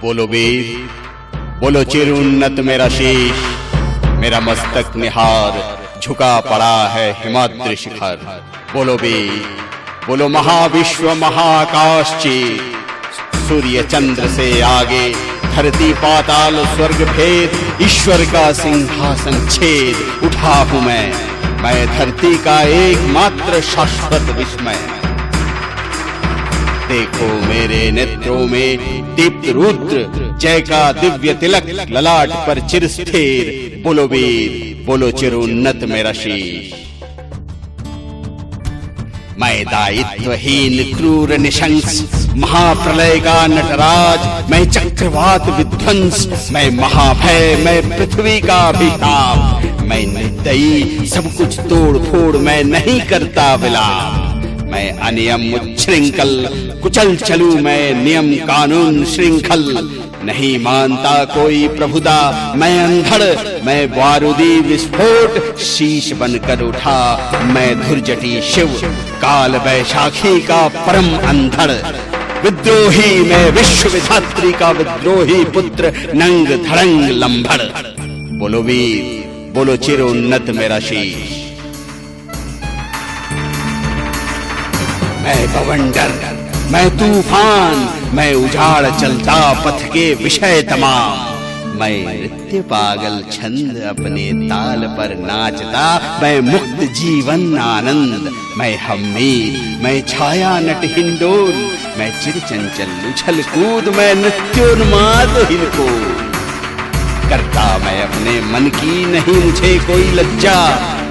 बोलो वीर, बोलो चिर उन्नत मेरा शीश, मेरा मस्तक निहार झुका पड़ा है हिमाद्रि शिखर। बोलो वीर, बोलो महाविश्व महाकाश चीर, सूर्य चंद्र से आगे धरती पाताल स्वर्ग भेद, ईश्वर का सिंहासन छेद उठा हूं मैं धरती का एकमात्र शाश्वत विस्मय। देखो मेरे नेत्रों में दीप्त रुद्र, जय का दिव्य तिलक ललाट पर चिर स्थिर। बोलो वीर, बोलो चिरोन्नत मेरा शीश। मैं दायित्वहीन क्रूर निशंस, महाप्रलय का नटराज, मैं चक्रवात विध्वंस, मैं महाभय, मैं पृथ्वी का अभिशाप, मैं निर्दयी सब कुछ तोड़ फोड़, मैं नहीं करता विलाप। मैं अनियम उच्छृंखल कुचल चलूं, मैं नियम कानून श्रृंखल, नहीं मानता कोई प्रभुता, मैं अंधड़, मैं बारूदी विस्फोट, शीश बनकर उठा मैं धुरजटी शिव, काल वैशाखी का परम अंधड़। विद्रोही मैं विश्व विधात्री का विद्रोही पुत्र, नंग धड़ंग लंभड़। बोलो वीर, बोलो चिरोन्नत मेरा शीश। मैं बवंडर, मैं तूफान, मैं उजाड़ चलता पथ के विषय तमाम, मैं नृत्य पागल छंद अपने ताल पर नाचता, मैं मुक्त जीवन आनंद, मैं हमीर, मैं छाया नट हिंडोल, मैं चिर चंचल उछल कूद, मैं नृत्योन्माद हिलकोल। करता मैं अपने मन की नहीं मुझे कोई लज्जा,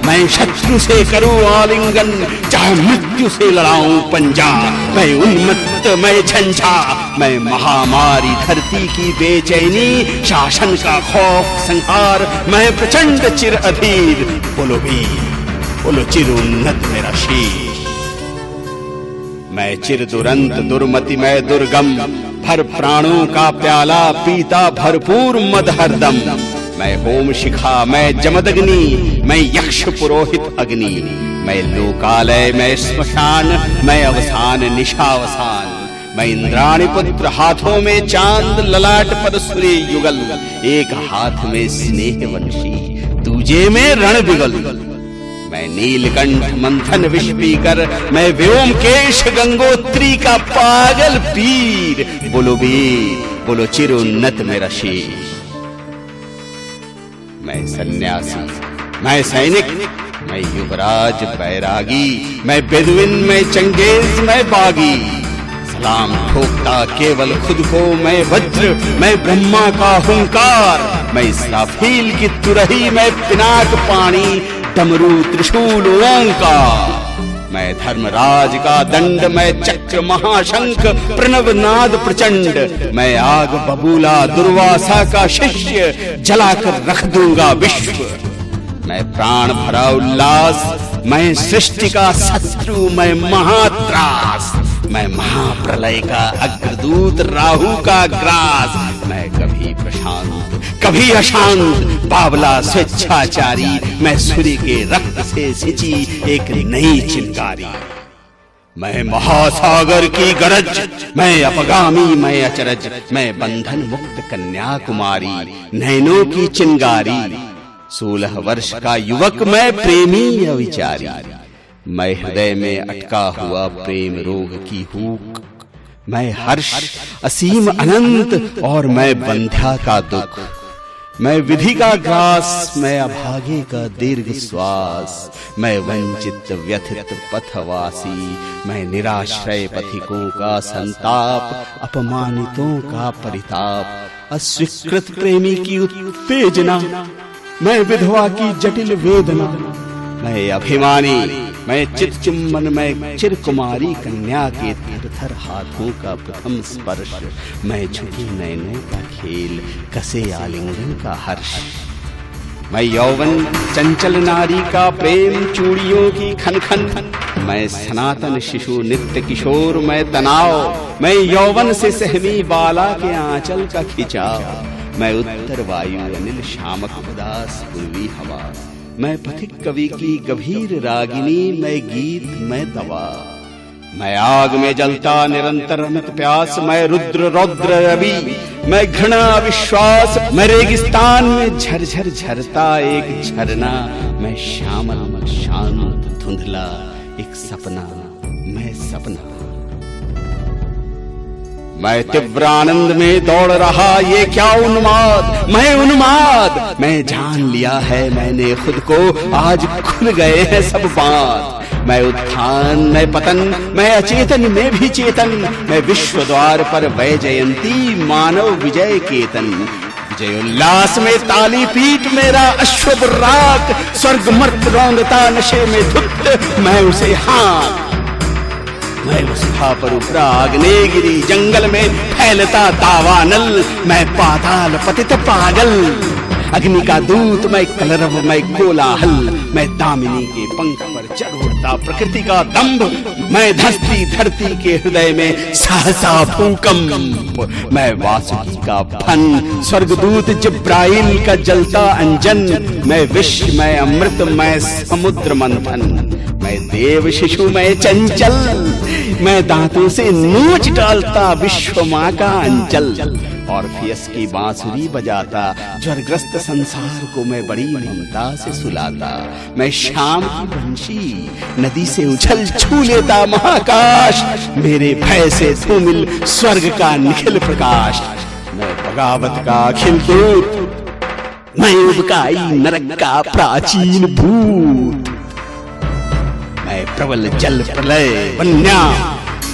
मैं शत्रु से करूं आलिंगन, चाहे मृत्यु से लड़ाऊं पंजा। मैं उन्मत्त, मैं झंझा, मैं महामारी धरती की बेचैनी, शासन का खौफ संहार, मैं प्रचंड चिर अधीर। बोलो वीर, बोलो चिर उन्नत मेरा शीश। मैं चिर दुरंत दुर्मति, मैं दुर्गम, भर प्राणों का प्याला पीता भरपूर मद हरदम। मैं होम शिखा, मैं जमदग्नि, मैं यक्ष पुरोहित अग्नि, मैं लोकालय, मैं श्मशान, मैं अवसान निशावसान। मैं इंद्राणी पुत्र, हाथों में चांद, ललाट पर सूर्य युगल, एक हाथ में स्नेह वंशी, दूजे में रण बिगल। मैं नीलकंठ मंथन विष पीकर, मैं व्योमकेश गंगोत्री का पागल पीर। बोलो वीर, बोलो चिरोन्नत मेरा शीश। मैं सन्यासी, मैं सैनिक, मैं युवराज बैरागी, मैं बेदुइन, मैं चंगेज, मैं बागी। सलाम ठोकता केवल खुद को मैं वज्र, मैं ब्रह्मा का हुंकार, मैं इस्राफील की तुरही, मैं पिनाक पानी, डमरू त्रिशूल ओंकार। मैं धर्मराज का दंड, मैं चक्र महाशंख, प्रणव नाद प्रचंड, मैं आग बबूला दुर्वासा का शिष्य, जलाकर रख दूंगा विश्व। मैं प्राण भरा उल्लास, मैं सृष्टि का शत्रु, मैं महात्रास, मैं महाप्रलय का अग्रदूत, राहु का ग्रास। मैं कभी प्रशांत, कभी अशांत, बावला स्वेच्छाचारी, मैं सूर्य के रक्त से सिंची एक नई चिंगारी। मैं महासागर की गरज, मैं अपगामी, मैं अचरज, मैं बंधन मुक्त कन्याकुमारी, नैनों की चिंगारी। 16 वर्ष का युवक, मैं प्रेमी अविचारी, मैं हृदय में अटका हुआ प्रेम रोग की हूक। मैं हर्ष असीम अनंत और मैं बंध्या का दुख। मैं विधि का ग्रास, मैं अभागे का दीर्घ श्वास, मैं वंचित व्यथित पथवासी, मैं निराश्रय पथिकों का संताप, अपमानितों का परिताप, अस्वीकृत प्रेमी की उत्तेजना, मैं विधवा की जटिल वेदना। मैं अभिमानी, मैं चित चुम्बन, मैं चिर कुमारी कन्या के थर हाथों का प्रथम स्पर्श, मैं झुकी नैनों का खेल, कसे आलिंगन का हर्ष। मैं यौवन चंचल नारी का प्रेम, चूड़ियों की खन खन, मैं सनातन शिशु नित्य किशोर, मैं तनाव, मैं यौवन से सहमी बाला के आंचल का खिंचाव। मैं उत्तर वायु अनिल शामक उदास पूर्वी हवा, मैं पथिक कवि की गंभीर रागिनी, मैं गीत, मैं दवा। मैं आग में जलता निरंतर अनंत प्यास, मैं रुद्र रौद्र रवि, मैं घृणा विश्वास, मैं रेगिस्तान में झरझर झरता एक झरना, मैं श्यामल शांत धुंधला एक सपना, मैं सपना। मैं तीव्र आनंद में दौड़ रहा ये क्या उन्माद, मैं उन्माद। मैं जान लिया है मैंने खुद को, आज खुल गए हैं सब बात। मैं उत्थान, मैं पतन, मैं अचेतन में भी चेतन, मैं विश्व द्वार पर वै जयंती मानव विजय केतन। विजय उल्लास में ताली पीट मेरा अश्वबुर्राक, स्वर्ग मर्त रौंदता नशे में धुत, मैं उसे हाँ मैं उस पर उपरा आग्नेयगिरी जंगल में फैलता दावानल, मैं पाताल पतित पागल। अग्नि का दूत मैं कलरव, मैं कोलाहल, मैं दामिनी के पंख पर चढ़ उड़ता प्रकृति का दंभ, मैं धंसती धरती के हृदय में सहसा भूकंप। मैं वासुकी का फन, स्वर्गदूत जिब्राइल का जलता अंजन, मैं विष, मैं अमृत, मैं समुद्र मंथन, मैं देव शिशु, मैं चंचल, मैं दांतों से नोच डालता विश्व माँ का अंचल। और फियस की बांसुरी बजाता ज्वरग्रस्त संसार को मैं बड़ी ममता से सुलाता। मैं शाम की बंशी नदी से उछल छू लेता महाकाश, मेरे भय से धूमिल स्वर्ग का निखिल प्रकाश। मैं बगावत का अखिल दूत, मैं उबकाई नरक का प्राचीन भूत। मैं प्रबल जल प्रलय बन्या,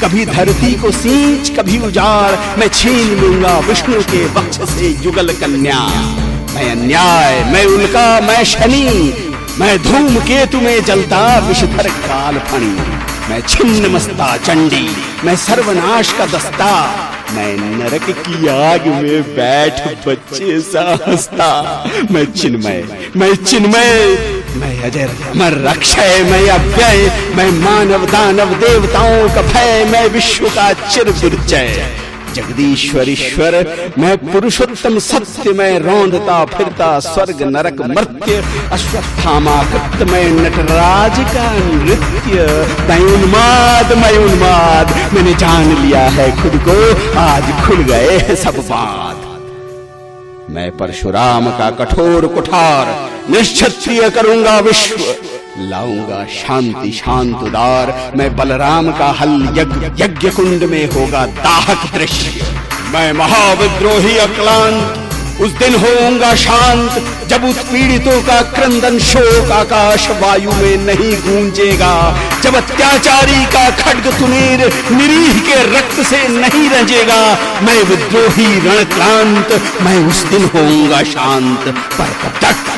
कभी धरती को सींच कभी उजाड़, मैं छीन लूंगा विष्णु के वक्ष से युगल कन्या। मैं अन्याय, मैं उल्का, मैं शनि, मैं धूमकेतु में जलता विषधर काल फणी। मैं छिन्न मस्ता चंडी, मैं सर्वनाश का दस्ता, मैं नरक की आग में बैठ बच्चे सा हंसता। मैं चिन्मय, मैं चिन्मय, मैं अजर अमर अक्षय, मैं अव्यय, मैं मानव दानव देवताओं का भय, मैं विश्व का चिर दुर्जय। जगदीश्वर ईश्वर, मैं पुरुषोत्तम सत्य, मैं रौंदता फिरता स्वर्ग नरक मर्त्य। अश्वत्थामा कृत मैं नटराज का नृत्य। मैं उन्माद, मैं उन्माद, मैंने जान लिया है खुद को, आज खुल गए हैं सब बात। मैं परशुराम का कठोर कुठार, निश्क्षत्रिय करूंगा विश्व, लाऊंगा शांति शांत उदार। मैं बलराम का हल यज्ञ कुंड में होगा दाहक दृश्य। मैं महाविद्रोही अक्लांत, उस दिन होऊंगा शांत, जब उत्पीड़ितों का क्रंदन शोक आकाश वायु में नहीं गूंजेगा। जब अत्याचारी का खड्ग तुनीर निरीह के रक्त से नहीं रंजेगा। मैं विद्रोही रणक्रांत, मैं उस दिन होऊंगा शांत। पर तब तक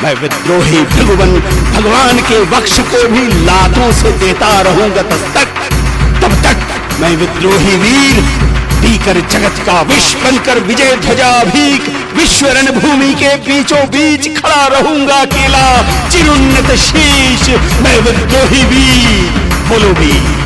मैं विद्रोही भगवान के वक्ष को भी लातों से देता रहूंगा तब तक मैं विद्रोही वीर पीकर जगत का विष बनकर विजय ध्वजा भीख विश्व रणभूमि के बीचों बीच खड़ा रहूंगा अकेला चिरुन्नत शीश। मैं विद्रोही वीर, बोलो वीर।